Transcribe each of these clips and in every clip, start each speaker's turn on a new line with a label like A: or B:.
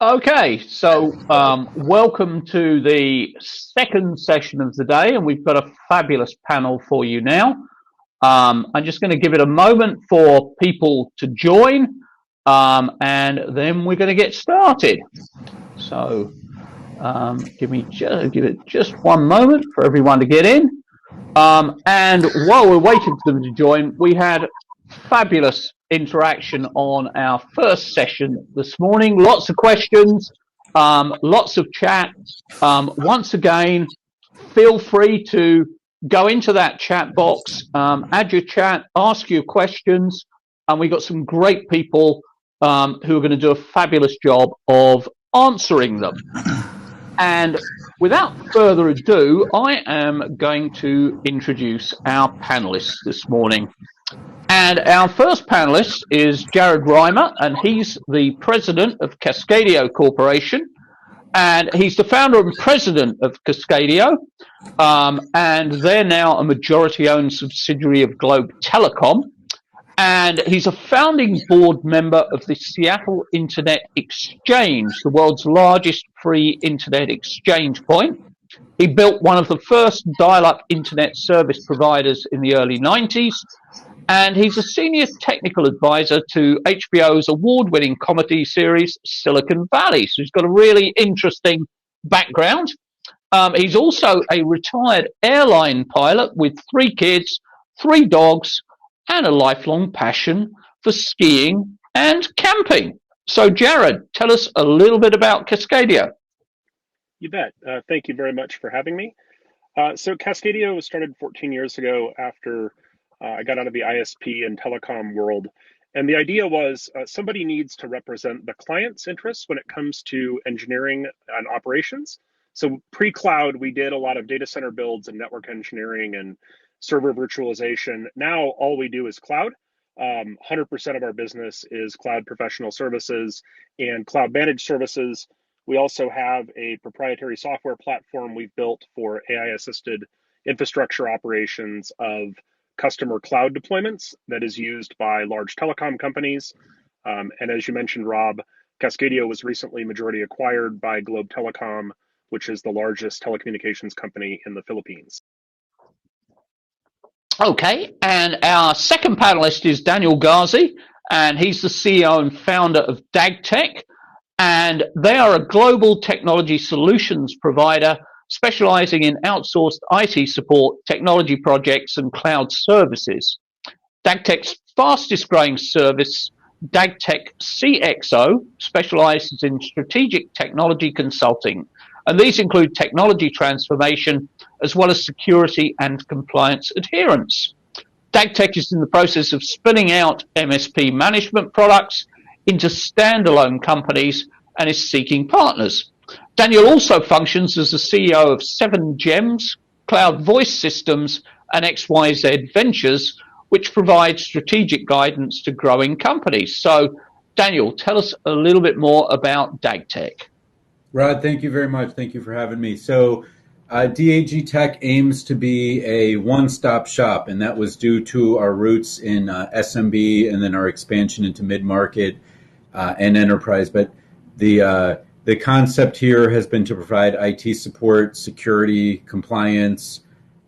A: Okay, so welcome to the second session of the day, and we've got a fabulous panel for you now. I'm just going to give it a moment for people to join, and then we're going to get started. So give it just one moment for everyone to get in. And while we're waiting for them to join, we had fabulous interaction on our first session this morning. Lots of questions, lots of chat. Once again, feel free to go into that chat box, add your chat, ask your questions, and we got some great people who are going to do a fabulous job of answering them. And without further ado, I am going to introduce our panelists this morning. And our first panelist is Jared Reimer, and he's the president of Cascadio Corporation. And he's the founder and president of Cascadio, and they're now a majority-owned subsidiary of Globe Telecom. And he's a founding board member of the Seattle Internet Exchange, the world's largest free internet exchange point. He built one of the first dial-up internet service providers in the early 90s, and he's a senior technical advisor to HBO's award-winning comedy series Silicon Valley. So he's got a really interesting background. He's also a retired airline pilot with 3 kids, 3 dogs, and a lifelong passion for skiing and camping. So, Jared, tell us a little bit about Cascadio.
B: You bet. Thank you very much for having me. So Cascadio was started 14 years ago after I got out of the ISP and telecom world. And the idea was somebody needs to represent the client's interests when it comes to engineering and operations. So pre-cloud, we did a lot of data center builds and network engineering and server virtualization. Now all we do is cloud. 100% of our business is cloud professional services and cloud managed services. We also have a proprietary software platform we've built for AI-assisted infrastructure operations of customer cloud deployments that is used by large telecom companies. And as you mentioned, Rob, Cascadio was recently majority acquired by Globe Telecom, which is the largest telecommunications company in the Philippines.
A: Okay, and our second panelist is Daniel Ghazi, and he's the CEO and founder of DagTech, and they are a global technology solutions provider specializing in outsourced IT support, technology projects, and cloud services. DagTech's fastest growing service, DagTech CXO, specializes in strategic technology consulting, and these include technology transformation as well as security and compliance adherence. DagTech is in the process of spinning out MSP management products into standalone companies and is seeking partners. Daniel also functions as the CEO of 7 Gems, Cloud Voice Systems, and XYZ Ventures, which provide strategic guidance to growing companies. So, Daniel, tell us a little bit more about DagTech.
C: Rod, thank you very much. Thank you for having me. So, DAG Tech aims to be a one-stop shop, and that was due to our roots in SMB and then our expansion into mid-market and enterprise. But the concept here has been to provide IT support, security, compliance,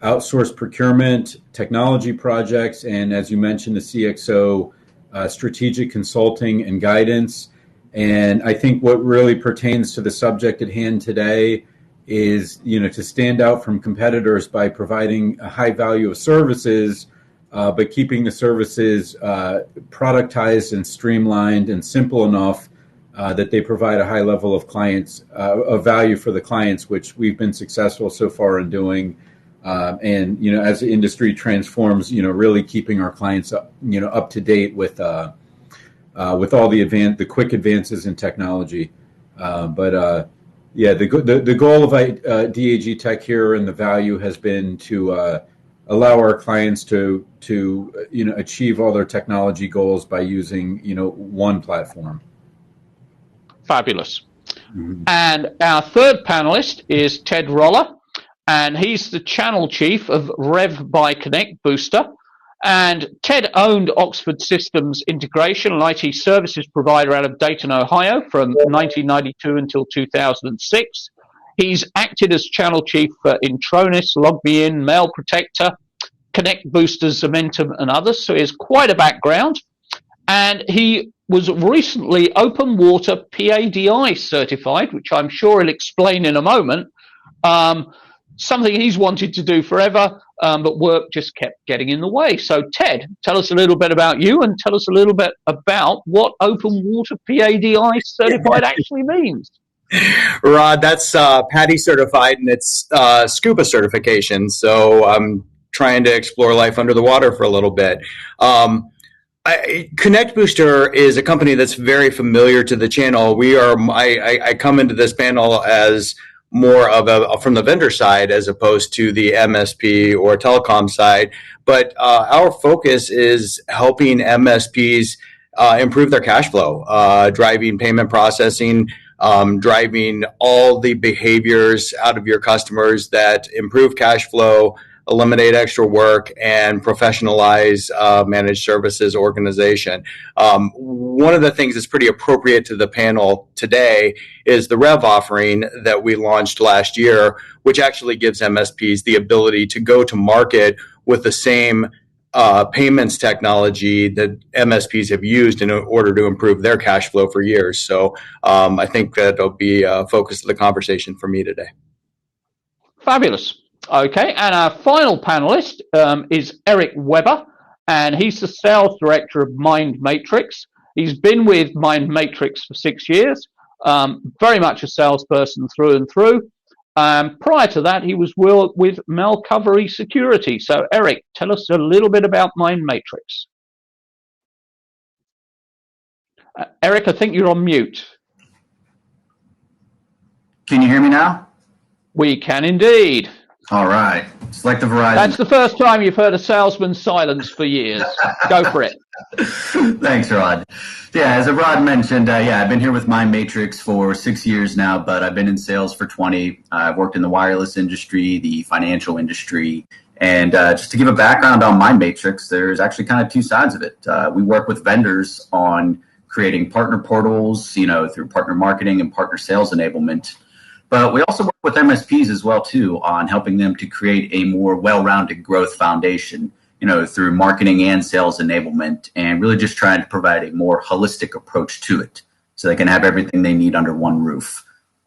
C: outsourced procurement, technology projects, and as you mentioned, the CXO, strategic consulting and guidance. And I think what really pertains to the subject at hand today is, to stand out from competitors by providing a high value of services, but keeping the services productized and streamlined and simple enough that they provide a high level of clients of value for the clients, which we've been successful so far in doing. And as the industry transforms, really keeping our clients up to date with all the quick advances in technology. The goal of DAG Tech here and the value has been to allow our clients to achieve all their technology goals by using one platform.
A: Fabulous. Mm-hmm. And our third panelist is Ted Roller, and he's the channel chief of Rev by Connect Booster, And Ted owned Oxford Systems Integration, an IT services provider out of Dayton, Ohio, from 1992 until 2006. He's acted as channel chief for Intronis, LogMeIn, Mail Protector, Connect Boosters, Zementum, and others. So he has quite a background. And he was recently Open Water PADI certified, which I'm sure he'll explain in a moment. Something he's wanted to do forever, but work just kept getting in the way. So, Ted, tell us a little bit about you and tell us a little bit about what Open Water PADI certified actually means.
D: Rod, that's PADI certified, and it's scuba certification. So I'm trying to explore life under the water for a little bit. Connect Booster is a company that's very familiar to the channel. I come into this panel as more of from the vendor side as opposed to the MSP or telecom side. But our focus is helping MSPs improve their cash flow, driving payment processing, driving all the behaviors out of your customers that improve cash flow, eliminate extra work, and professionalize managed services organization. One of the things that's pretty appropriate to the panel today is the Rev offering that we launched last year, which actually gives MSPs the ability to go to market with the same payments technology that MSPs have used in order to improve their cash flow for years. So I think that'll be a focus of the conversation for me today.
A: Fabulous. Okay, and our final panelist is Eric Weber, and he's the sales director of Mind Matrix. He's been with Mind Matrix for 6 years, very much a salesperson through and through. Prior to that, he was with Malcovery Security. So, Eric, tell us a little bit about Mind Matrix. Eric, I think you're on mute.
E: Can you hear me now?
A: We can indeed.
E: All right. Select the Verizon.
A: That's the first time you've heard a salesman silence for years. Go for it.
E: Thanks, Rod. Yeah, as Rod mentioned, I've been here with Mind Matrix for 6 years now, but I've been in sales for 20. I've worked in the wireless industry, the financial industry. And just to give a background on Mind Matrix, there's actually kind of two sides of it. We work with vendors on creating partner portals, through partner marketing and partner sales enablement. But we also work with MSPs as well, too, on helping them to create a more well-rounded growth foundation, through marketing and sales enablement, and really just trying to provide a more holistic approach to it so they can have everything they need under one roof.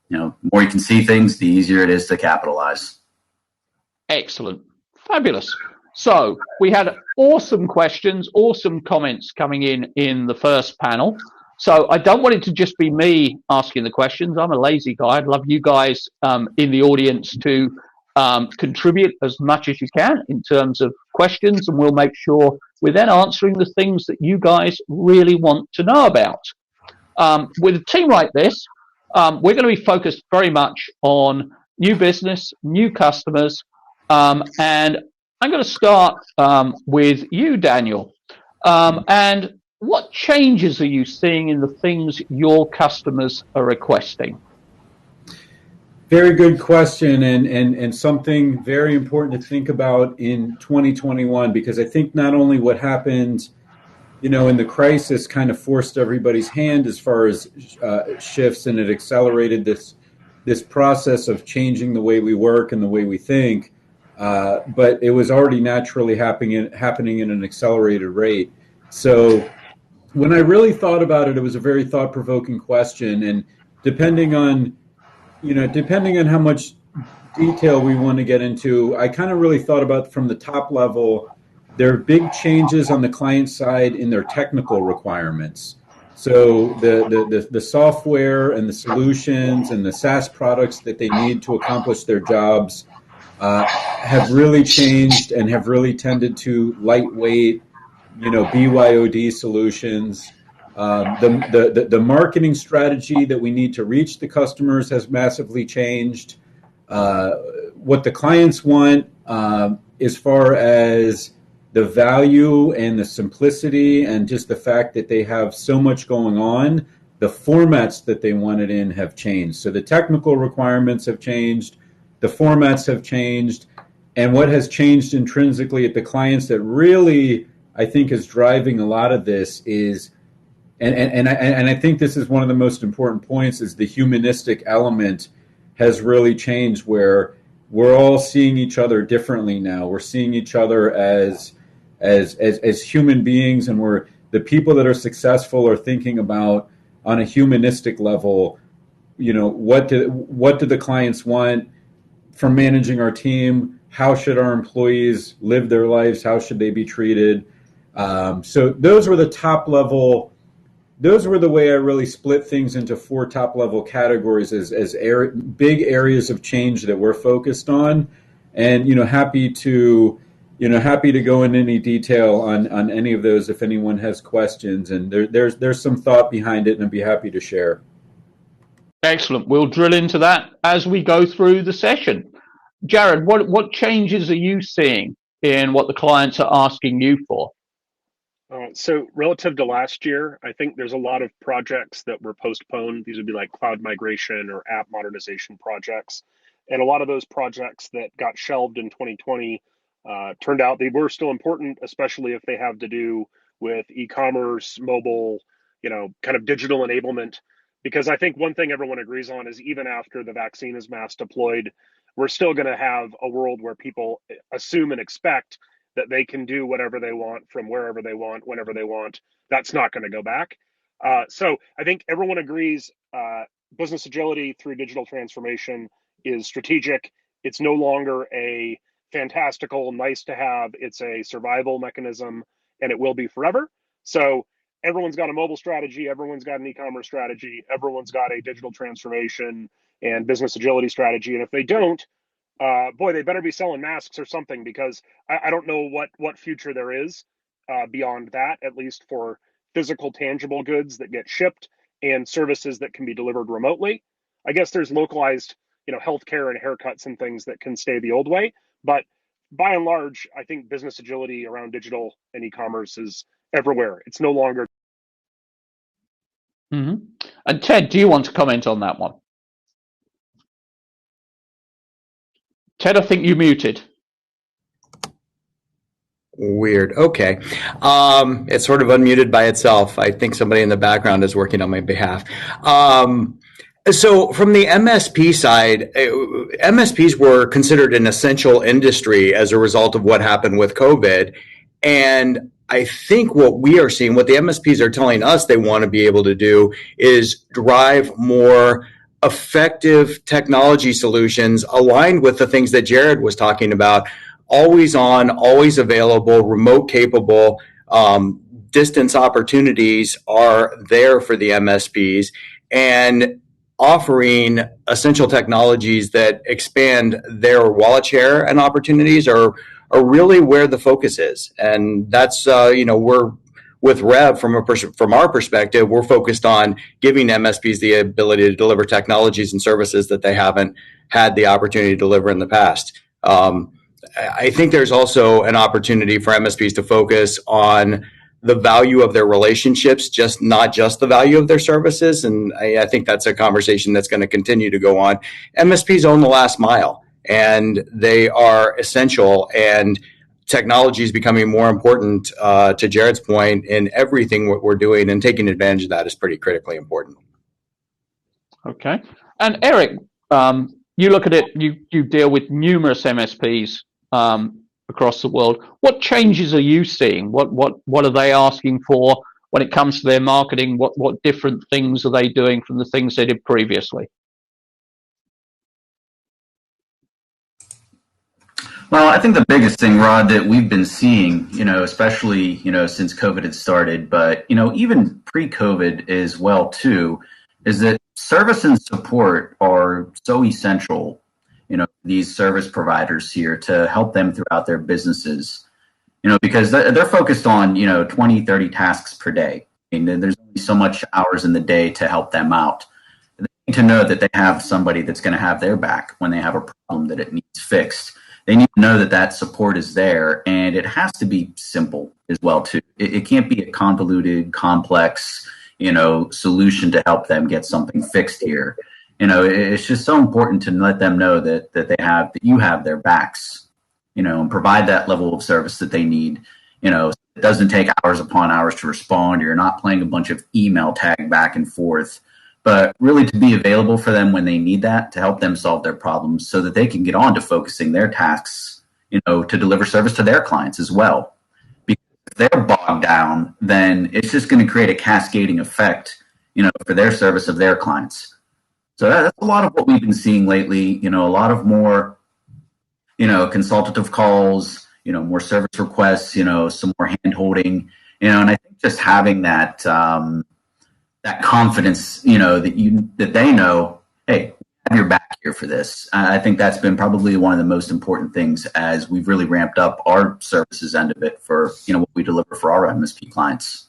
E: The more you can see things, the easier it is to capitalize.
A: Excellent. Fabulous. So we had awesome questions, awesome comments coming in the first panel. So I don't want it to just be me asking the questions. I'm a lazy guy. I'd love you guys in the audience to contribute as much as you can in terms of questions, and we'll make sure we're then answering the things that you guys really want to know about. With a team like this, we're going to be focused very much on new business, new customers, and I'm going to start with you, Daniel. And what changes are you seeing in the things your customers are requesting?
C: Very good question, and something very important to think about in 2021, because I think not only what happened, in the crisis kind of forced everybody's hand as far as shifts, and it accelerated this process of changing the way we work and the way we think, but it was already naturally happening in an accelerated rate. So when I really thought about it, it was a very thought-provoking question, and depending on how much detail we want to get into, I kind of really thought about from the top level, there are big changes on the client side in their technical requirements. So the software and the solutions and the SaaS products that they need to accomplish their jobs have really changed and have really tended to lightweight, BYOD solutions. The marketing strategy that we need to reach the customers has massively changed. What the clients want, as far as the value and the simplicity and just the fact that they have so much going on, the formats that they want it in have changed. So the technical requirements have changed, the formats have changed, and what has changed intrinsically at the clients that really I think is driving a lot of this is, and I think this is one of the most important points, is the humanistic element has really changed, where we're all seeing each other differently now. We're seeing each other as human beings, and we're the people that are successful are thinking about on a humanistic level, what do the clients want from managing our team? How should our employees live their lives? How should they be treated? So those were the top level. Those were the way I really split things into 4 top level categories as big areas of change that we're focused on, and happy to go in any detail on any of those if anyone has questions. And there's some thought behind it, and I'd be happy to share.
A: Excellent. We'll drill into that as we go through the session. Jared, what changes are you seeing in what the clients are asking you for?
B: So relative to last year, I think there's a lot of projects that were postponed. These would be like cloud migration or app modernization projects. And a lot of those projects that got shelved in 2020 turned out they were still important, especially if they have to do with e-commerce, mobile, kind of digital enablement. Because I think one thing everyone agrees on is even after the vaccine is mass deployed, we're still going to have a world where people assume and expect that they can do whatever they want from wherever they want, whenever they want. That's not going to go back. So I think everyone agrees business agility through digital transformation is strategic. It's no longer a fantastical, nice to have. It's a survival mechanism, and it will be forever. So everyone's got a mobile strategy. Everyone's got an e-commerce strategy. Everyone's got a digital transformation and business agility strategy. And if they don't, boy, they better be selling masks or something, because I don't know what future there is beyond that, at least for physical, tangible goods that get shipped and services that can be delivered remotely. I guess there's localized, healthcare and haircuts and things that can stay the old way. But by and large, I think business agility around digital and e-commerce is everywhere. It's no longer.
A: Mm-hmm. And Ted, do you want to comment on that one? Ted, I think you muted.
D: Weird. Okay. It's sort of unmuted by itself. I think somebody in the background is working on my behalf. So from the MSP side, MSPs were considered an essential industry as a result of what happened with COVID. And I think what we are seeing, what the MSPs are telling us they want to be able to do, is drive more effective technology solutions aligned with the things that Jared was talking about: always on, always available, remote capable. Distance opportunities are there for the MSPs, and offering essential technologies that expand their wallet share and opportunities are really where the focus is. And that's we're with Rev, from our perspective, we're focused on giving MSPs the ability to deliver technologies and services that they haven't had the opportunity to deliver in the past. I think there's also an opportunity for MSPs to focus on the value of their relationships, not just the value of their services. And I think that's a conversation that's going to continue to go on. MSPs own the last mile, and they are essential, and technology is becoming more important, to Jared's point, in everything what we're doing, and taking advantage of that is pretty critically important. Okay.
A: And Eric, you look at it, you deal with numerous MSPs across the world. What changes are you seeing? What are they asking for when it comes to their marketing? What different things are they doing from the things they did previously?
E: Well, I think the biggest thing, Rod, that we've been seeing, especially, since COVID had started, but, even pre-COVID as well, too, is that service and support are so essential, these service providers here, to help them throughout their businesses, because they're focused on, 20, 30 tasks per day. I mean, there's only so much hours in the day to help them out. They need to know that they have somebody that's going to have their back when they have a problem that it needs fixed. They need to know that that support is there, and it has to be simple as well, too. It can't be a convoluted, complex, solution to help them get something fixed here. It's just so important to let them know that you have their backs, and provide that level of service that they need, so It doesn't take hours upon hours to respond. You're not playing a bunch of email tag back and forth, but really to be available for them when they need that to help them solve their problems so that they can get on to focusing their tasks, to deliver service to their clients as well. Because if they're bogged down, then it's just going to create a cascading effect, for their service of their clients. So that's a lot of what we've been seeing lately, a lot of more, consultative calls, more service requests, some more hand holding, and I think just having that, that confidence, that they know, hey, I have your back here for this. I think that's been probably one of the most important things as we've really ramped up our services end of it for, what we deliver for our MSP clients.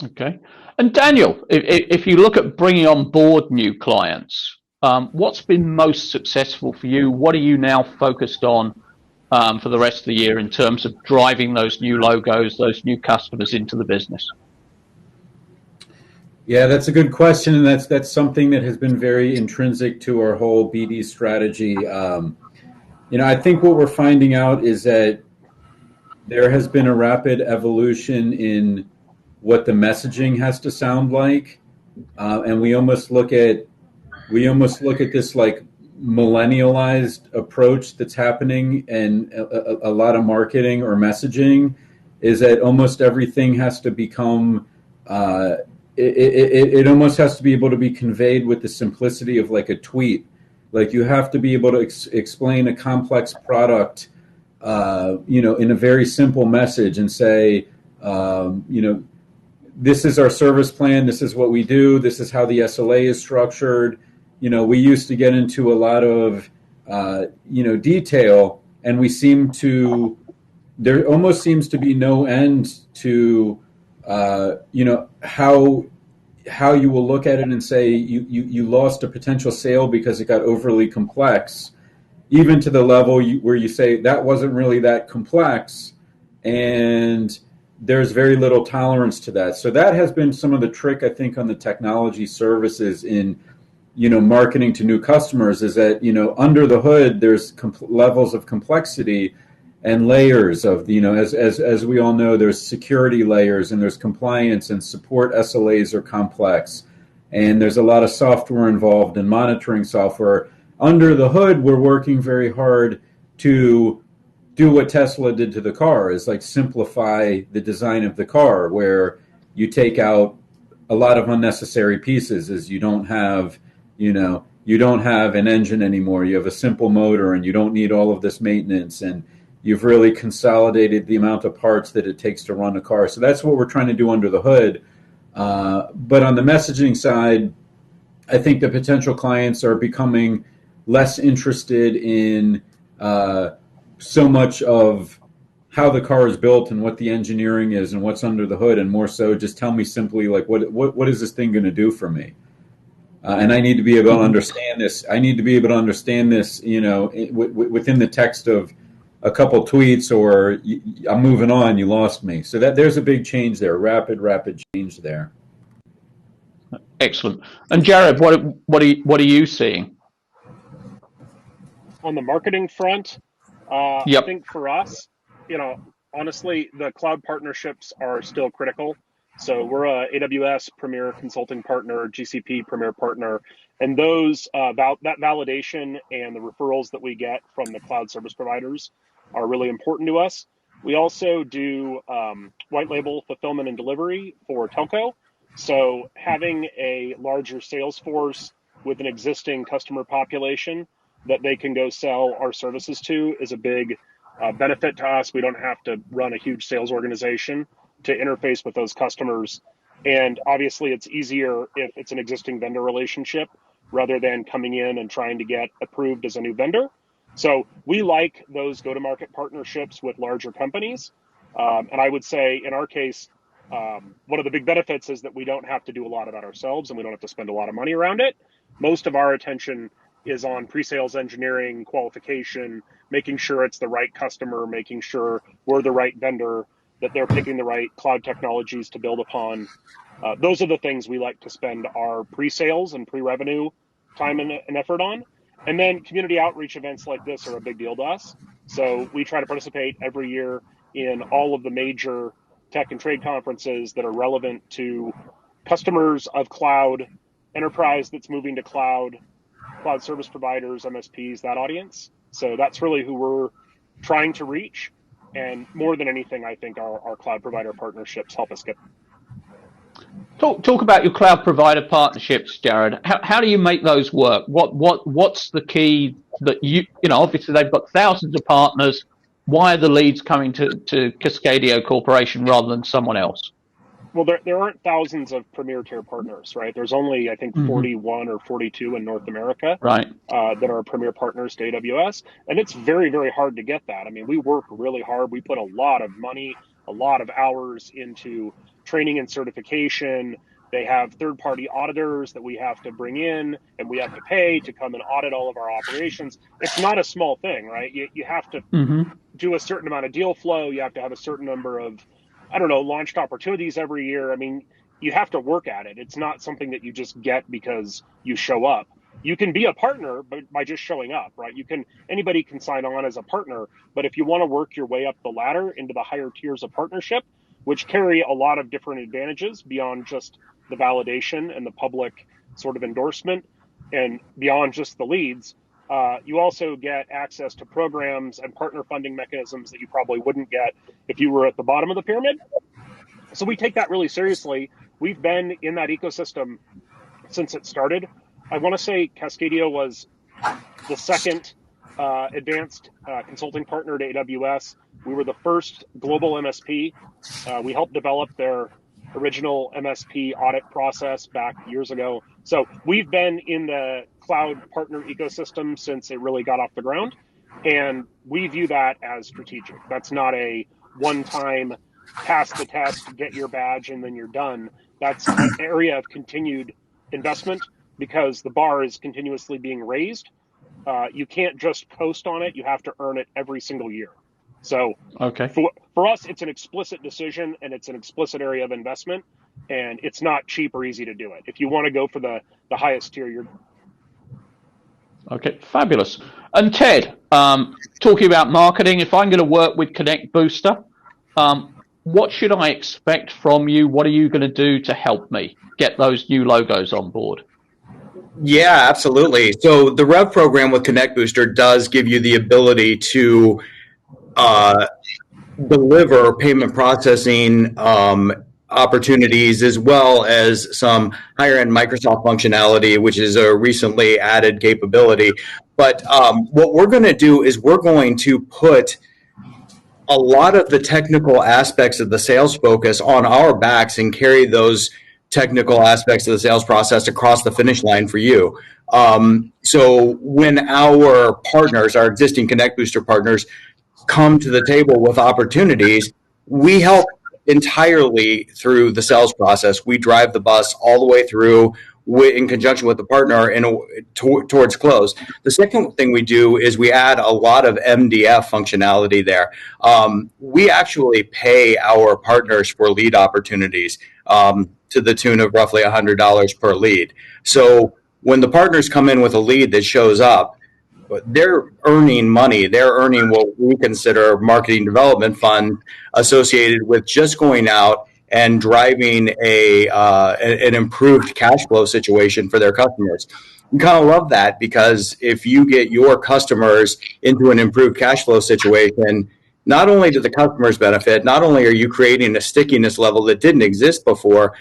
A: Okay. And Daniel, if you look at bringing on board new clients, what's been most successful for you? What are you now focused on for the rest of the year in terms of driving those new logos, those new customers into the business?
C: Yeah, that's a good question, and that's something that has been very intrinsic to our whole BD strategy. I think what we're finding out is that there has been a rapid evolution in what the messaging has to sound like, and we almost look at this like millennialized approach that's happening, and a lot of marketing or messaging is that almost everything has to become it almost has to be able to be conveyed with the simplicity of like a tweet. Like you have to be able to explain a complex product in a very simple message and say this is our service plan, this is what we do, this is how the SLA is structured. We used to get into a lot of, detail, and there almost seems to be no end to, how you will look at it and say you lost a potential sale because it got overly complex, even to the level where you say that wasn't really that complex, and there's very little tolerance to that. So that has been some of the trick, I think, on the technology services in, marketing to new customers, is that, under the hood, there's levels of complexity and layers of, as we all know, there's security layers and there's compliance and support. SLAs are complex, and there's a lot of software involved and monitoring software. Under the hood, we're working very hard to do what Tesla did to the car, is like simplify the design of the car, where you take out a lot of unnecessary pieces, as you don't have an engine anymore. You have a simple motor, and you don't need all of this maintenance, and you've really consolidated the amount of parts that it takes to run a car. So that's what we're trying to do under the hood. But on the messaging side, I think the potential clients are becoming less interested in so much of how the car is built and what the engineering is and what's under the hood, and more so just tell me simply, like, what is this thing going to do for me? And I need to be able to understand this. I need to be able to understand this, within the text of a couple tweets, or I'm moving on, you lost me. So that there's a big change there, rapid change there.
A: Excellent. And Jared, what are you seeing
B: on the marketing front?
A: Yep.
B: I think for us, honestly, the cloud partnerships are still critical. So we're a AWS Premier Consulting Partner, GCP Premier Partner, and those that validation and the referrals that we get from the cloud service providers are really important to us. We also do white label fulfillment and delivery for telco. So having a larger sales force with an existing customer population that they can go sell our services to is a big benefit to us. We don't have to run a huge sales organization to interface with those customers. And obviously it's easier if it's an existing vendor relationship rather than coming in and trying to get approved as a new vendor. So we like those go-to-market partnerships with larger companies. And I would say in our case, one of the big benefits is that we don't have to do a lot of that ourselves, and we don't have to spend a lot of money around it. Most of our attention is on pre-sales engineering, qualification, making sure it's the right customer, making sure we're the right vendor, that they're picking the right cloud technologies to build upon. Those are the things we like to spend our pre-sales and pre-revenue time and effort on. And then community outreach events like this are a big deal to us. So we try to participate every year in all of the major tech and trade conferences that are relevant to customers of cloud, enterprise that's moving to cloud service providers, MSPs, that audience. So that's really who we're trying to reach. And more than anything, I think our cloud provider partnerships help us get.
A: Talk about your cloud provider partnerships, Jared. How do you make those work? What's the key that you know? Obviously, they've got thousands of partners. Why are the leads coming to Cascadio Corporation rather than someone else?
B: Well, there aren't thousands of premier tier partners, right? There's only, I think, 41 or 42 in North America,
A: right?
B: That are premier partners to AWS. And it's very, very hard to get that. I mean, we work really hard. We put a lot of money, a lot of hours into training and certification. They have third-party auditors that we have to bring in and we have to pay to come and audit all of our operations. It's not a small thing, right? You have to do a certain amount of deal flow. You have to have a certain number of, launched opportunities every year. I mean, you have to work at it. It's not something that you just get because you show up. You can be a partner by just showing up, right? Anybody can sign on as a partner, but if you want to work your way up the ladder into the higher tiers of partnership, which carry a lot of different advantages beyond just the validation and the public sort of endorsement and beyond just the leads, you also get access to programs and partner funding mechanisms that you probably wouldn't get if you were at the bottom of the pyramid. So we take that really seriously. We've been in that ecosystem since it started. I want to say Cascadio was the second advanced consulting partner to AWS. We were the first global MSP. We helped develop their original MSP audit process back years ago. So we've been in the cloud partner ecosystem since it really got off the ground. And we view that as strategic. That's not a one-time pass the test, get your badge, and then you're done. That's an area of continued investment because the bar is continuously being raised. You can't just coast on it. You have to earn it every single year. So for us, it's an explicit decision and it's an explicit area of investment, and it's not cheap or easy to do it. If you want to go for the highest tier, you're...
A: Okay, fabulous. And Ted, talking about marketing, if I'm going to work with Connect Booster, what should I expect from you? What are you going to do to help me get those new logos on board?
D: Yeah, absolutely. So the Rev program with Connect Booster does give you the ability to deliver payment processing opportunities as well as some higher end Microsoft functionality, which is a recently added capability. But what we're going to do is we're going to put a lot of the technical aspects of the sales focus on our backs and carry those technical aspects of the sales process across the finish line for you. So when our partners, our existing Connect Booster partners, come to the table with opportunities, we help entirely through the sales process. We drive the bus all the way through in conjunction with the partner towards close. The second thing we do is we add a lot of MDF functionality there. We actually pay our partners for lead opportunities to the tune of roughly $100 per lead. So when the partners come in with a lead that shows up, they're earning money. They're earning what we consider marketing development fund associated with just going out and driving an improved cash flow situation for their customers. We kind of love that because if you get your customers into an improved cash flow situation, not only do the customers benefit, not only are you creating a stickiness level that didn't exist before,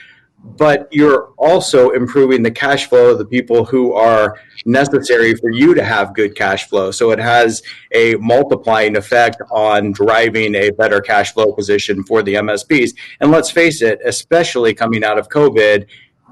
D: but you're also improving the cash flow of the people who are necessary for you to have good cash flow. So it has a multiplying effect on driving a better cash flow position for the MSPs. And let's face it, especially coming out of COVID,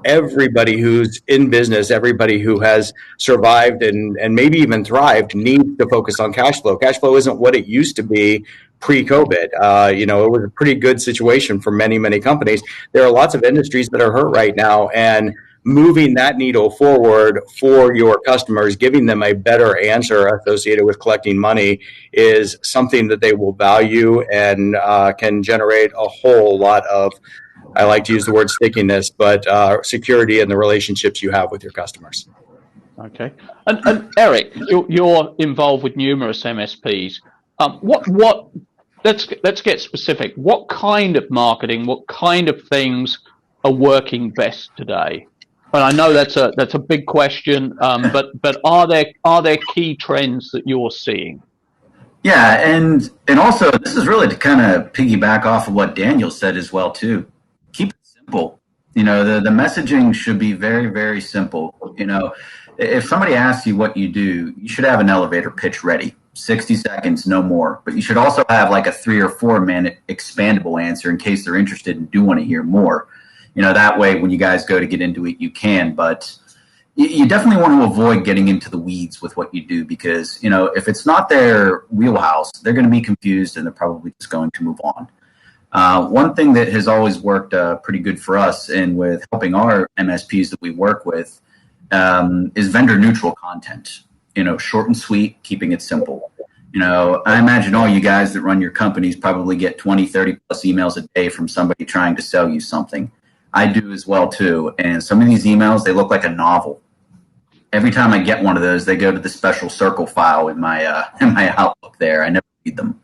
D: everybody who's in business, everybody who has survived and maybe even thrived needs to focus on cash flow. Cash flow isn't what it used to be pre-COVID. It was a pretty good situation for many, many companies. There are lots of industries that are hurt right now, and moving that needle forward for your customers, giving them a better answer associated with collecting money is something that they will value and can generate a whole lot of, I like to use the word stickiness, but security in the relationships you have with your customers.
A: Okay. And Eric, you're involved with numerous MSPs. What let's get specific. What kind of marketing, what kind of things are working best today? And I know that's a big question, but are there key trends that you're seeing?
E: Yeah, and also this is really to kind of piggyback off of what Daniel said as well too. Keep it simple. You know, the messaging should be very, very simple. You know, if somebody asks you what you do, you should have an elevator pitch ready. 60 seconds, no more. But you should also have like a 3 or 4 minute expandable answer in case they're interested and do want to hear more. You know, that way when you guys go to get into it, you can. But you definitely want to avoid getting into the weeds with what you do because, you know, if it's not their wheelhouse, they're going to be confused and they're probably just going to move on. One thing that has always worked pretty good for us and with helping our MSPs that we work with is vendor neutral content. You know, short and sweet, keeping it simple. You know, I imagine all you guys that run your companies probably get 20, 30 plus emails a day from somebody trying to sell you something. I do as well, too. And some of these emails, they look like a novel. Every time I get one of those, they go to the special circle file in my Outlook there. I never read them.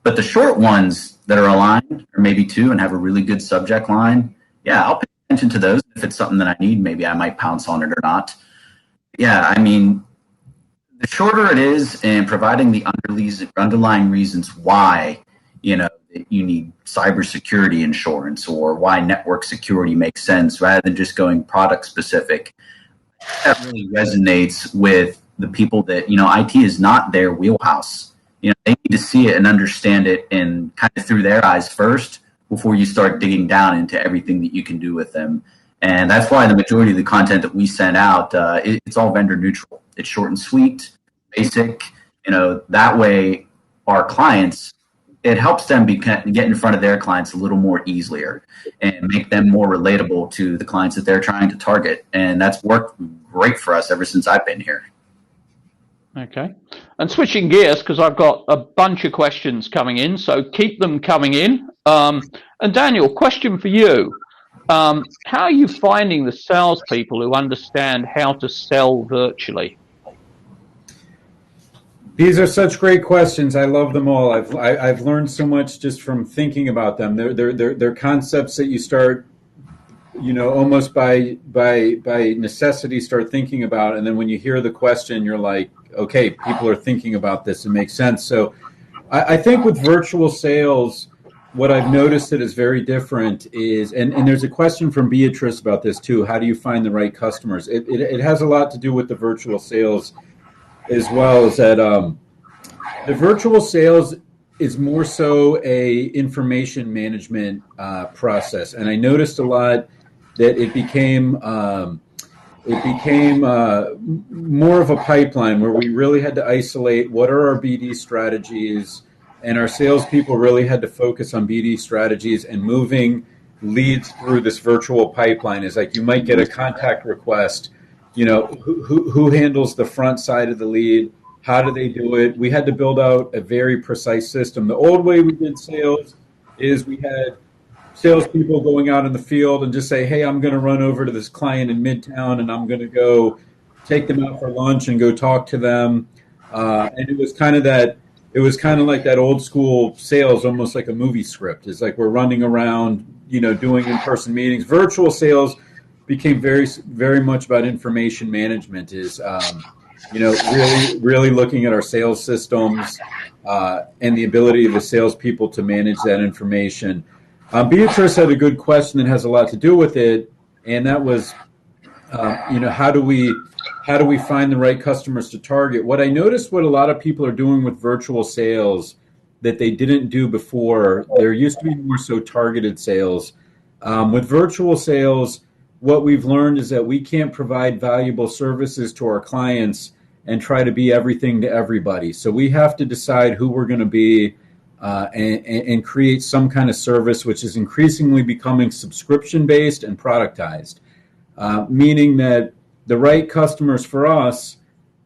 E: But the short ones that are aligned, or maybe 2, and have a really good subject line, yeah, I'll pay attention to those. If it's something that I need, maybe I might pounce on it or not. Yeah, I mean, the shorter it is and providing the underlying reasons why, you know, you need cybersecurity insurance or why network security makes sense rather than just going product specific, that really resonates with the people that, you know, IT is not their wheelhouse. You know, they need to see it and understand it and kind of through their eyes first before you start digging down into everything that you can do with them. And that's why the majority of the content that we send out, it's all vendor neutral. It's short and sweet, basic. You know, that way our clients, it helps them get in front of their clients a little more easier and make them more relatable to the clients that they're trying to target. And that's worked great for us ever since I've been here.
A: Okay. And switching gears, because I've got a bunch of questions coming in, so keep them coming in. And Daniel, question for you. How are you finding the salespeople who understand how to sell virtually?
C: These are such great questions. I love them all. I've learned so much just from thinking about them. They're concepts that you start, you know, almost by necessity start thinking about, and then when you hear the question, you're like, okay, people are thinking about this. It makes sense. So, I think with virtual sales, what I've noticed that is very different is, and there's a question from Beatrice about this too. How do you find the right customers? It has a lot to do with the virtual sales, as well as that the virtual sales is more so a information management process, and I noticed a lot that it became more of a pipeline where we really had to isolate what are our BD strategies, and our salespeople really had to focus on BD strategies and moving leads through this virtual pipeline. Is like you might get a contact request. You know, who handles the front side of the lead? How do they do it? We had to build out a very precise system. The old way we did sales is we had salespeople going out in the field and just say, hey, I'm going to run over to this client in Midtown and I'm going to go take them out for lunch and go talk to them. And it was kind of like that old school sales, almost like a movie script. It's like we're running around, you know, doing in-person meetings. Virtual sales became very, very much about information management. Is you know, really looking at our sales systems and the ability of the salespeople to manage that information. Beatrice had a good question that has a lot to do with it, and that was, you know, how do we find the right customers to target? What I noticed, what a lot of people are doing with virtual sales that they didn't do before. There used to be more so targeted sales. With virtual sales, what we've learned is that we can't provide valuable services to our clients and try to be everything to everybody. So we have to decide who we're going to be and create some kind of service which is increasingly becoming subscription-based and productized, meaning that the right customers for us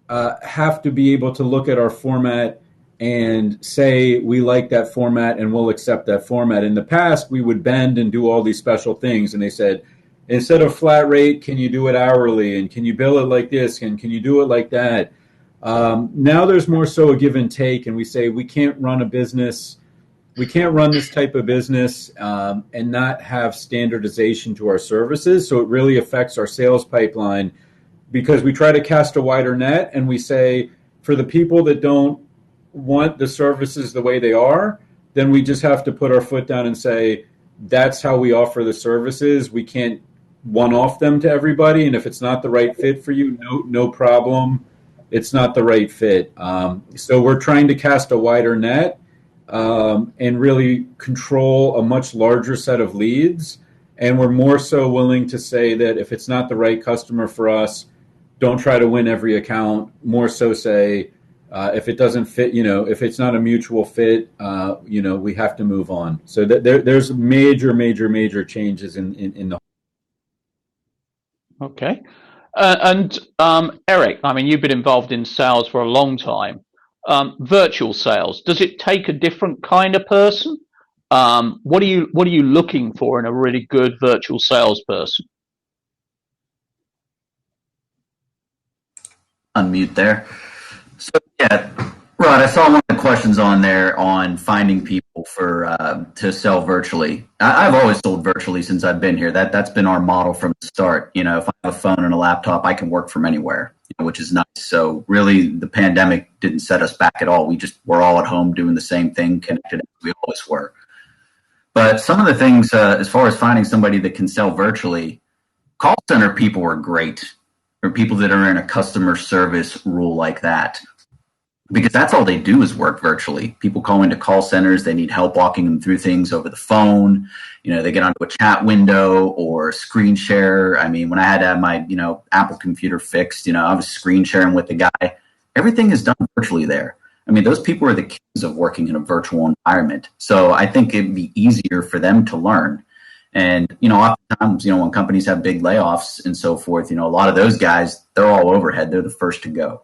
C: have to be able to look at our format and say, we like that format and we'll accept that format. In the past, we would bend and do all these special things, and they said, instead of flat rate, can you do it hourly? And can you bill it like this? And can you do it like that? Now there's more so a give and take, and we say we can't run a business we can't run this type of business and not have standardization to our services. So it really affects our sales pipeline because we try to cast a wider net and we say for the people that don't want the services the way they are, then we just have to put our foot down and say, that's how we offer the services. We can't one-off them to everybody. And if it's not the right fit for you, no problem. It's not the right fit. So we're trying to cast a wider net and really control a much larger set of leads. And we're more so willing to say that if it's not the right customer for us, don't try to win every account. More so say, if it doesn't fit, if it's not a mutual fit, we have to move on. So there's major changes in the.
A: Okay. And Eric, I mean, you've been involved in sales for a long time. Virtual sales, does it take a different kind of person? What are you looking for in a really good virtual salesperson?
E: Unmute there. So yeah, Rod, I saw one of the questions on there on finding people to sell virtually. I've always sold virtually since I've been here. That's been our model from the start. If I have a phone and a laptop, I can work from anywhere, which is nice. So really, the pandemic didn't set us back at all. We're all at home doing the same thing, connected as we always were. But some of the things, as far as finding somebody that can sell virtually, call center people are great, or people that are in a customer service role like that. Because that's all they do is work virtually. People call into call centers. They need help walking them through things over the phone. They get onto a chat window or screen share. I mean, when I had to have my, Apple computer fixed, I was screen sharing with the guy. Everything is done virtually there. I mean, those people are the kings of working in a virtual environment. So I think it'd be easier for them to learn. And, oftentimes, when companies have big layoffs and so forth, a lot of those guys, they're all overhead. They're the first to go.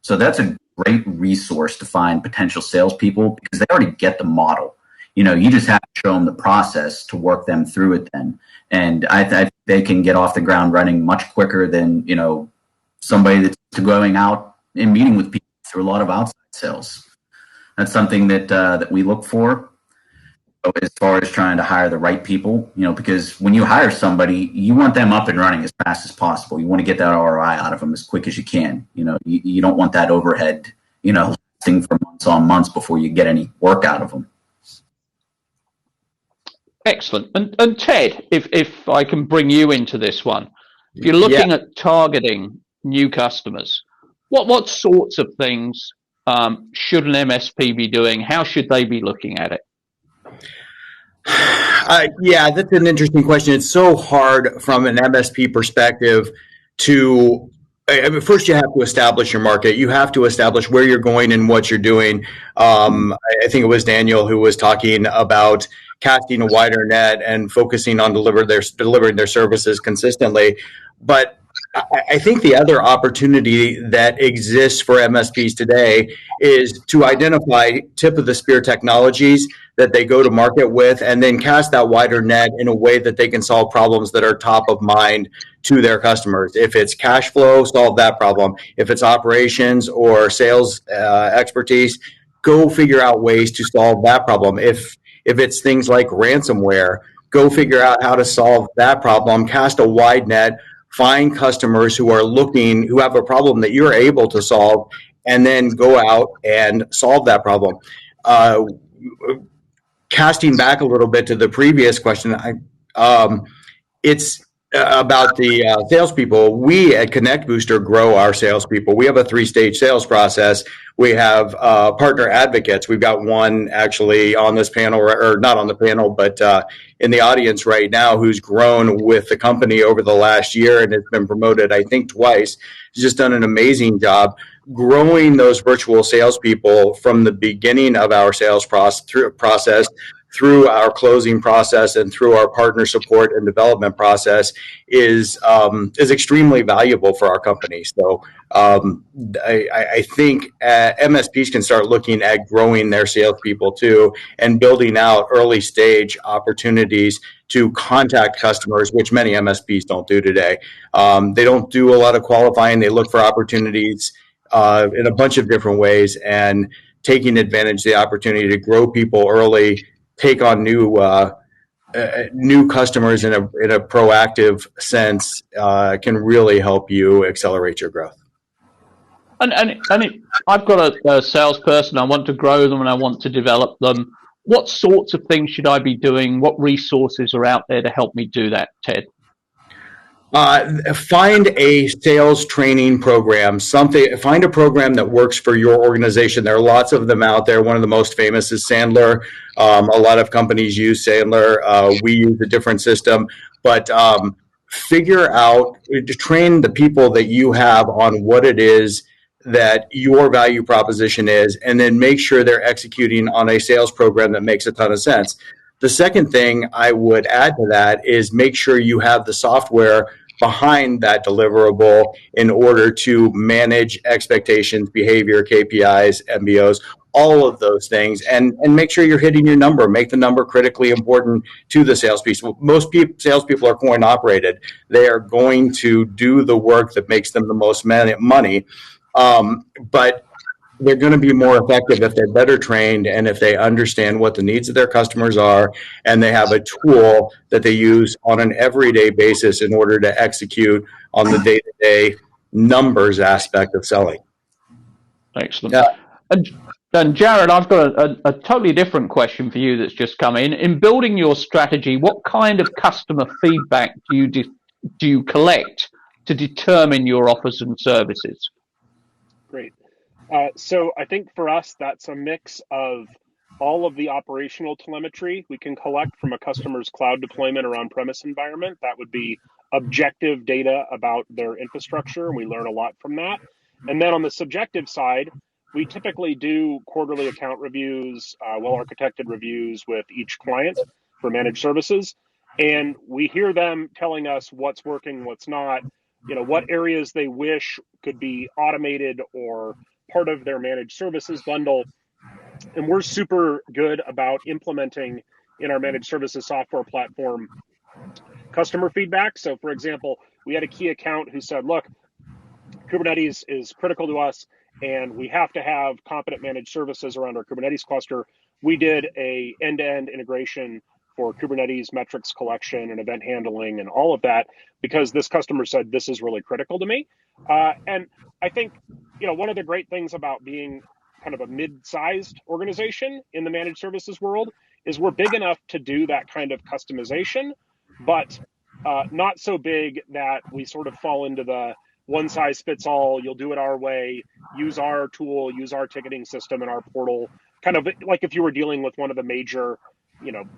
E: So that's a great resource to find potential salespeople because they already get the model. You just have to show them the process to work them through it then. And I think they can get off the ground running much quicker than, somebody that's going out and meeting with people through a lot of outside sales. That's something that we look for as far as trying to hire the right people, because when you hire somebody, you want them up and running as fast as possible. You want to get that ROI out of them as quick as you can. You don't want that overhead, lasting for months on months before you get any work out of them.
A: Excellent. And Ted, if I can bring you into this one, if you're looking at targeting new customers, what sorts of things should an MSP be doing? How should they be looking at it?
D: That's an interesting question. It's so hard from an MSP perspective to, first you have to establish your market. You have to establish where you're going and what you're doing. I think it was Daniel who was talking about casting a wider net and focusing on delivering their services consistently. But I think the other opportunity that exists for MSPs today is to identify tip of the spear technologies that they go to market with and then cast that wider net in a way that they can solve problems that are top of mind to their customers. If it's cash flow, solve that problem. If it's operations or sales expertise, go figure out ways to solve that problem. If it's things like ransomware, go figure out how to solve that problem, cast a wide net, find customers who have a problem that you're able to solve, and then go out and solve that problem. Casting back a little bit to the previous question, it's about the salespeople. We at Connect Booster grow our salespeople. We have a 3-stage sales process. We have partner advocates. We've got one actually on this panel, or not on the panel, but in the audience right now, who's grown with the company over the last year and has been promoted, I think, twice. He's just done an amazing job growing those virtual salespeople from the beginning of our sales process through our closing process and through our partner support and development process is extremely valuable for our company. So I think MSPs can start looking at growing their salespeople too and building out early stage opportunities to contact customers, which many MSPs don't do today. They don't do a lot of qualifying. They look for opportunities in a bunch of different ways, and taking advantage of the opportunity to grow people early take on new customers in a proactive sense can really help you accelerate your growth.
A: I've got a salesperson. I want to grow them and I want to develop them. What sorts of things should I be doing? What resources are out there to help me do that, Ted?
D: Find a sales training program, find a program that works for your organization. There are lots of them out there. One of the most famous is Sandler. A lot of companies use Sandler. We use a different system, but figure out, train the people that you have on what it is that your value proposition is, and then make sure they're executing on a sales program that makes a ton of sense. The second thing I would add to that is make sure you have the software behind that deliverable in order to manage expectations, behavior, KPIs, MBOs, all of those things, and make sure you're hitting your number. Make the number critically important to the salespeople. Most salespeople are coin operated. They are going to do the work that makes them the most money, but they're going to be more effective if they're better trained and if they understand what the needs of their customers are, and they have a tool that they use on an everyday basis in order to execute on the day-to-day numbers aspect of selling.
A: Excellent. Yeah. And Jared, I've got a totally different question for you that's just come in. In building your strategy, what kind of customer feedback do you collect to determine your offers and services?
B: Great. So I think for us, that's a mix of all of the operational telemetry we can collect from a customer's cloud deployment or on-premise environment. That would be objective data about their infrastructure, and we learn a lot from that. And then on the subjective side, we typically do quarterly account reviews, well-architected reviews with each client for managed services. And we hear them telling us what's working, what's not, what areas they wish could be automated or part of their managed services bundle. And we're super good about implementing in our managed services software platform customer feedback. So for example, we had a key account who said, look, Kubernetes is critical to us and we have to have competent managed services around our Kubernetes cluster. We did a end-to-end integration for Kubernetes metrics collection and event handling and all of that, because this customer said, this is really critical to me. And I think, one of the great things about being kind of a mid-sized organization in the managed services world is we're big enough to do that kind of customization, but not so big that we sort of fall into the one size fits all, you'll do it our way, use our tool, use our ticketing system and our portal, kind of like if you were dealing with one of the major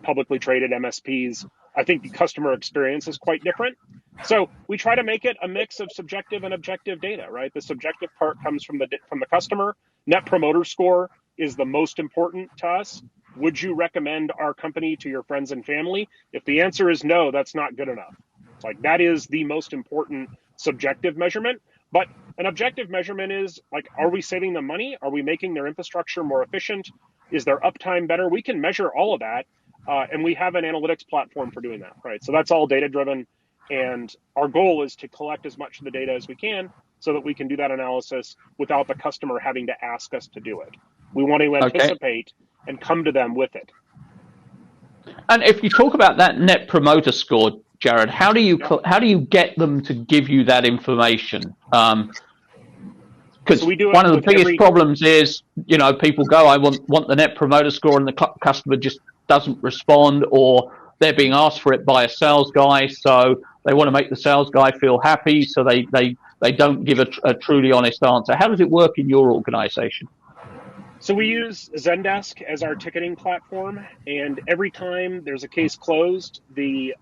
B: publicly traded MSPs. I think the customer experience is quite different. So we try to make it a mix of subjective and objective data, right? The subjective part comes from the customer. Net Promoter Score is the most important to us. Would you recommend our company to your friends and family? If the answer is no, that's not good enough. It's like that is the most important subjective measurement. But an objective measurement is like, are we saving them money? Are we making their infrastructure more efficient? Is their uptime better? We can measure all of that. And we have an analytics platform for doing that, right? So that's all data driven. And our goal is to collect as much of the data as we can so that we can do that analysis without the customer having to ask us to do it. We want to anticipate and come to them with it.
A: And if you talk about that Net Promoter Score, Jared, how do you get them to give you that information? Because one of the biggest problems is, people go, I want the Net Promoter Score, and the customer just doesn't respond, or they're being asked for it by a sales guy, so they want to make the sales guy feel happy, so they don't give a truly honest answer. How does it work in your organization?
B: So we use Zendesk as our ticketing platform, and every time there's a case closed, the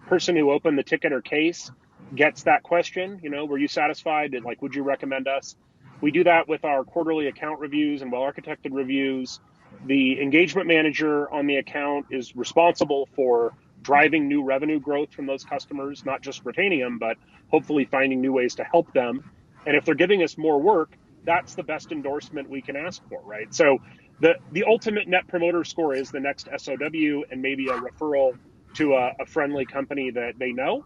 B: person who opened the ticket or case gets that question, were you satisfied? And would you recommend us? We do that with our quarterly account reviews and well-architected reviews. The engagement manager on the account is responsible for driving new revenue growth from those customers, not just retaining them, but hopefully finding new ways to help them. And if they're giving us more work, that's the best endorsement we can ask for, right? So the ultimate Net Promoter Score is the next SOW and maybe a referral to a friendly company that they know.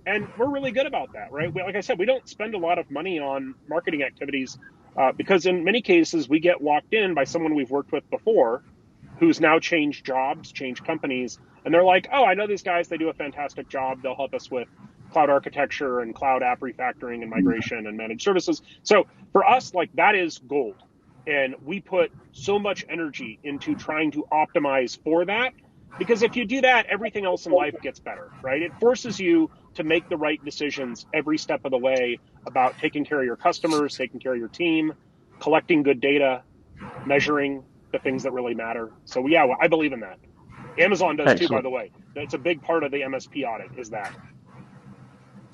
B: And we're really good about that, right? Like I said, we don't spend a lot of money on marketing activities because in many cases we get walked in by someone we've worked with before who's now changed jobs, changed companies, and they're like, oh, I know these guys, they do a fantastic job. They'll help us with cloud architecture and cloud app refactoring and migration and managed services. So for us, like, that is gold. And we put so much energy into trying to optimize for that, because if you do that, everything else in life gets better, right? It forces you to make the right decisions every step of the way about taking care of your customers, taking care of your team, collecting good data, measuring the things that really matter. So yeah, I believe in that. Amazon does too, by the way. That's a big part of the MSP audit, is that.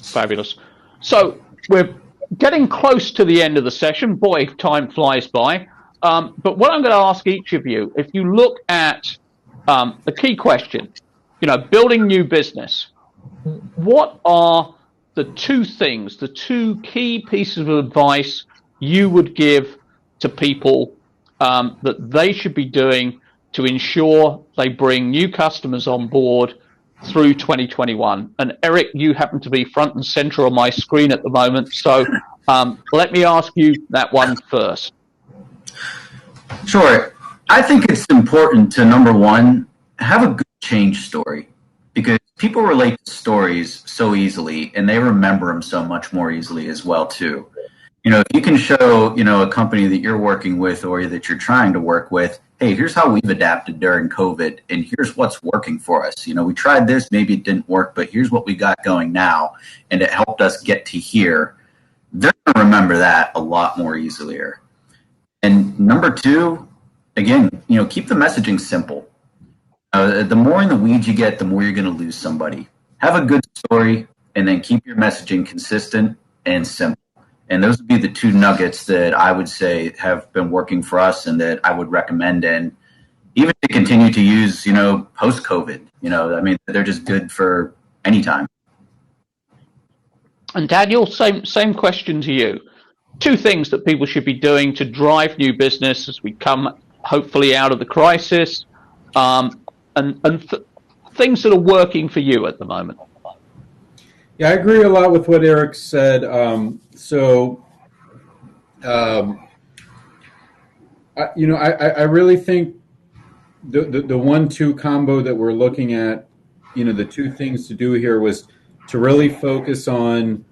A: Fabulous. So we're getting close to the end of the session. Boy, time flies by. But what I'm going to ask each of you, if you look at the key question, building new business, what are the two things, the two key pieces of advice you would give to people that they should be doing to ensure they bring new customers on board through 2021? And Eric, you happen to be front and center on my screen at the moment, so let me ask you that one first.
E: Sure. I think it's important to, number one, have a good change story, because people relate to stories so easily and they remember them so much more easily as well too. If you can show, a company that you're working with or that you're trying to work with, hey, here's how we've adapted during COVID and here's what's working for us. We tried this, maybe it didn't work, but here's what we got going now and it helped us get to here. They're going to remember that a lot more easily. And number two, again, keep the messaging simple. The more in the weeds you get, the more you're going to lose somebody. Have a good story and then keep your messaging consistent and simple. And those would be the two nuggets that I would say have been working for us and that I would recommend, and even to continue to use, post-COVID. They're just good for any time.
A: And Daniel, same question to you. Two things that people should be doing to drive new business as we come hopefully out of the crisis, and things that are working for you at the moment.
C: Yeah, I agree a lot with what Eric said. I really think the 1-2 combo that we're looking at, the two things to do here was to really focus on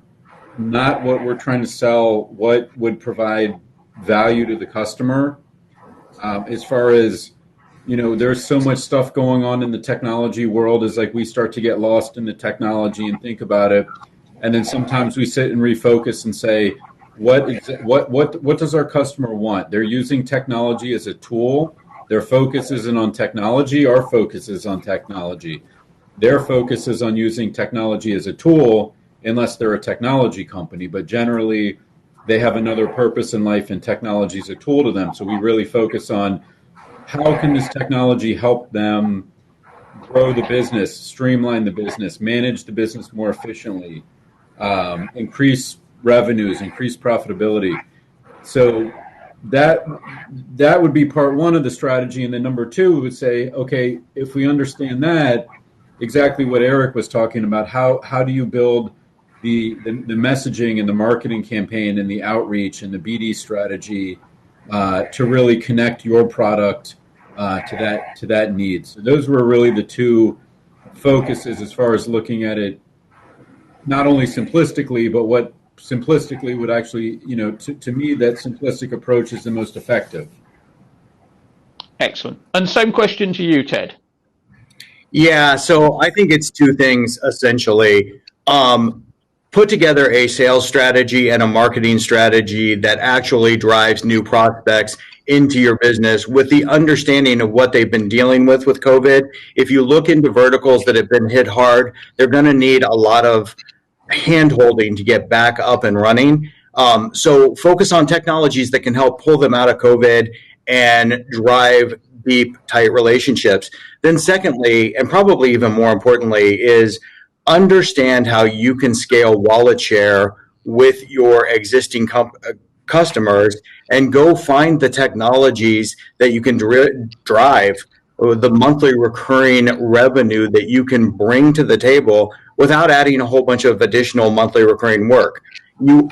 C: not what we're trying to sell, what would provide value to the customer. As far as, there's so much stuff going on in the technology world, is like we start to get lost in the technology and think about it. And then sometimes we sit and refocus and say, what does our customer want? They're using technology as a tool. Their focus isn't on technology. Our focus is on technology. Their focus is on using technology as a tool, unless they're a technology company. But generally, they have another purpose in life, and technology is a tool to them. So we really focus on how can this technology help them grow the business, streamline the business, manage the business more efficiently, increase revenues, increase profitability. So that would be part one of the strategy. And then number two, we would say, okay, if we understand that, exactly what Eric was talking about, how do you build the messaging and the marketing campaign and the outreach and the BD strategy to really connect your product to that need. So those were really the two focuses as far as looking at it, not only simplistically, but what simplistically would actually, to me, that simplistic approach is the most effective.
A: Excellent. And same question to you, Ted.
D: Yeah, so I think it's two things essentially. Put together a sales strategy and a marketing strategy that actually drives new prospects into your business with the understanding of what they've been dealing with COVID. If you look into verticals that have been hit hard, they're going to need a lot of hand-holding to get back up and running. So focus on technologies that can help pull them out of COVID and drive deep, tight relationships. Then secondly, and probably even more importantly, is understand how you can scale wallet share with your existing customers and go find the technologies that you can drive the monthly recurring revenue that you can bring to the table without adding a whole bunch of additional monthly recurring work. You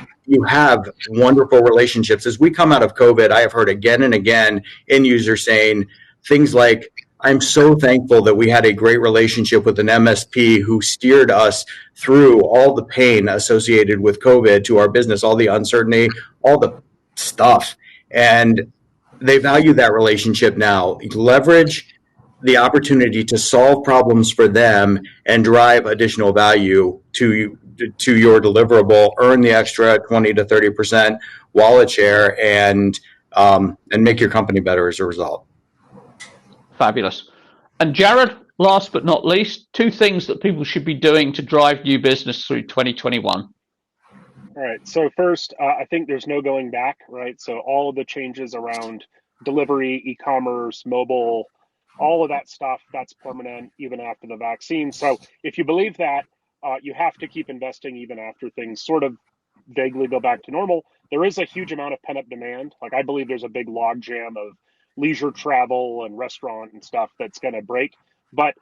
D: have wonderful relationships. As we come out of COVID, I have heard again and again end users saying things like, I'm so thankful that we had a great relationship with an MSP who steered us through all the pain associated with COVID to our business, all the uncertainty, all the stuff. And they value that relationship now. Leverage the opportunity to solve problems for them and drive additional value to your deliverable, earn the extra 20 to 30% wallet share, and make your company better as a result.
A: Fabulous. And Jared, last but not least, 2 things that people should be doing to drive new business through 2021.
B: All right. So first, I think there's no going back, right? So all of the changes around delivery, e-commerce, mobile, all of that stuff, that's permanent even after the vaccine. So if you believe that, you have to keep investing even after things sort of vaguely go back to normal. There is a huge amount of pent-up demand. Like I believe there's a big logjam of leisure travel and restaurant and stuff that's going to break. But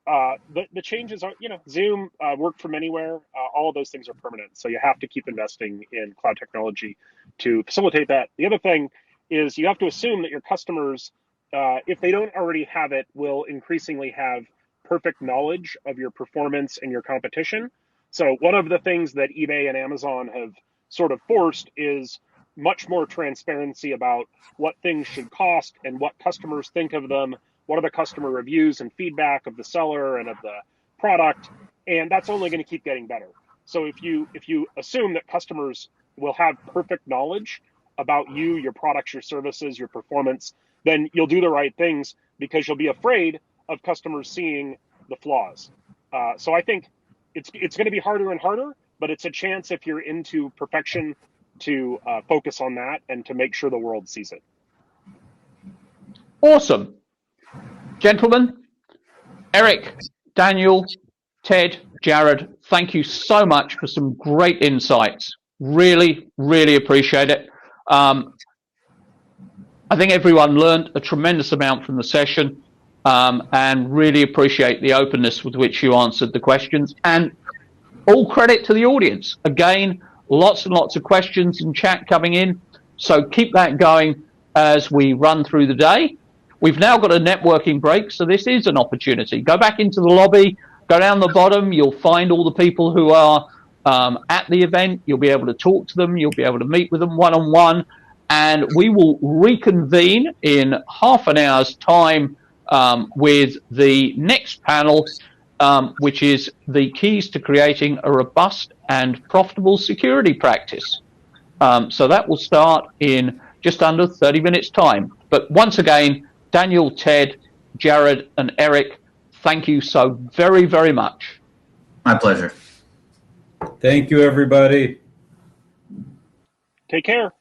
B: the changes are, Zoom, work from anywhere, all of those things are permanent. So you have to keep investing in cloud technology to facilitate that. The other thing is you have to assume that your customers, if they don't already have it, will increasingly have perfect knowledge of your performance and your competition. So one of the things that eBay and Amazon have sort of forced is much more transparency about what things should cost and what customers think of them. What are the customer reviews and feedback of the seller and of the product? And that's only going to keep getting better. So if you assume that customers will have perfect knowledge about you, your products, your services, your performance, then you'll do the right things because you'll be afraid of customers seeing the flaws. So I think it's going to be harder and harder, but it's a chance if you're into perfection to focus on that and to make sure the world sees it.
A: Awesome. Gentlemen, Eric, Daniel, Ted, Jared, thank you so much for some great insights. Really, really appreciate it. I think everyone learned a tremendous amount from the session, and really appreciate the openness with which you answered the questions. And all credit to the audience. Again, lots and lots of questions and chat coming in. So keep that going as we run through the day. We've now got a networking break, so this is an opportunity. Go back into the lobby, go down the bottom, you'll find all the people who are at the event. You'll be able to talk to them, you'll be able to meet with them one-on-one, and we will reconvene in half an hour's time with the next panel, which is the keys to creating a robust and profitable security practice. So that will start in just under 30 minutes' time. But once again, Daniel, Ted, Jared, and Eric, thank you so very, very much.
E: My pleasure.
C: Thank you, everybody.
B: Take care.